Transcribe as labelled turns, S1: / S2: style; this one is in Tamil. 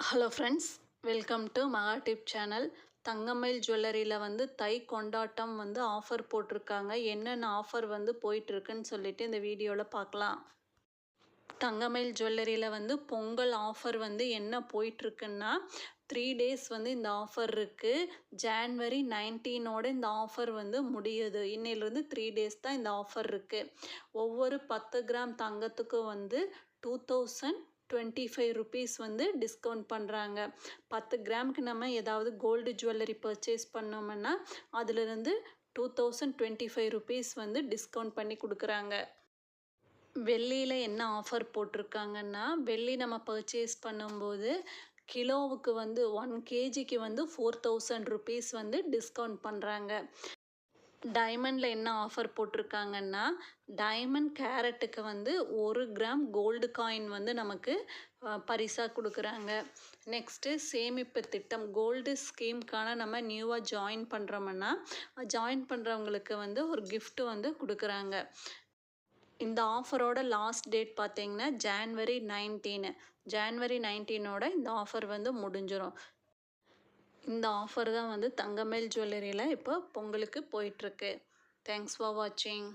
S1: ஹலோ ஃப்ரெண்ட்ஸ், வெல்கம் டு மகா டிப் சேனல். தங்கமயில் ஜுவல்லரியில் வந்து தை கொண்டாட்டம் வந்து ஆஃபர் போட்டிருக்காங்க. என்னென்ன ஆஃபர் வந்து போயிட்டுருக்குன்னு சொல்லிட்டு இந்த வீடியோவில் பார்க்கலாம். தங்கமயில் ஜுவல்லரியில் வந்து பொங்கல் ஆஃபர் வந்து என்ன போயிட்டுருக்குன்னா 3 டேஸ் வந்து இந்த ஆஃபர் இருக்குது. ஜான்வரி 19ஓட இந்த ஆஃபர் வந்து முடியுது. இன்னையிலேருந்து 3 டேஸ் தான் இந்த ஆஃபர் இருக்குது. ஒவ்வொரு 10 கிராம் தங்கத்துக்கும் வந்து 2025 ருபீஸ் வந்து டிஸ்கவுண்ட் பண்ணுறாங்க. 10 கிராமுக்கு நம்ம ஏதாவது கோல்டு ஜுவல்லரி பர்ச்சேஸ் பண்ணோம்னா அதிலிருந்து 2025 ருபீஸ் வந்து டிஸ்கவுண்ட் பண்ணி கொடுக்குறாங்க. வெள்ளியில் என்ன ஆஃபர் போட்டிருக்காங்கன்னா, வெள்ளி நம்ம பர்ச்சேஸ் பண்ணும்போது கிலோவுக்கு வந்து 1 கேஜிக்கு வந்து 4000 ருபீஸ் வந்து டிஸ்கவுண்ட் பண்ணுறாங்க. டைமண்டில் என்ன ஆஃபர் போட்டிருக்காங்கன்னா, டைமண்ட் கேரட்டுக்கு வந்து 1 கிராம் கோல்டு காயின் வந்து நமக்கு பரிசாக கொடுக்குறாங்க. நெக்ஸ்ட்டு சேமிப்பு திட்டம் கோல்டு ஸ்கீம்க்கான நம்ம நியூவாக ஜாயின் பண்ணுறோம்னா ஜாயின் பண்ணுறவங்களுக்கு வந்து ஒரு gift வந்து கொடுக்குறாங்க. இந்த ஆஃபரோட லாஸ்ட் டேட் பார்த்தீங்கன்னா ஜான்வரி 19ஓட இந்த ஆஃபர் வந்து முடிஞ்சிடும். இந்த ஆஃபர் தான் வந்து தங்கமயில் ஜுவல்லரியில் இப்போ பொங்கலுக்கு போயிட்டுருக்கு. தேங்க்ஸ் ஃபார் வாட்சிங்.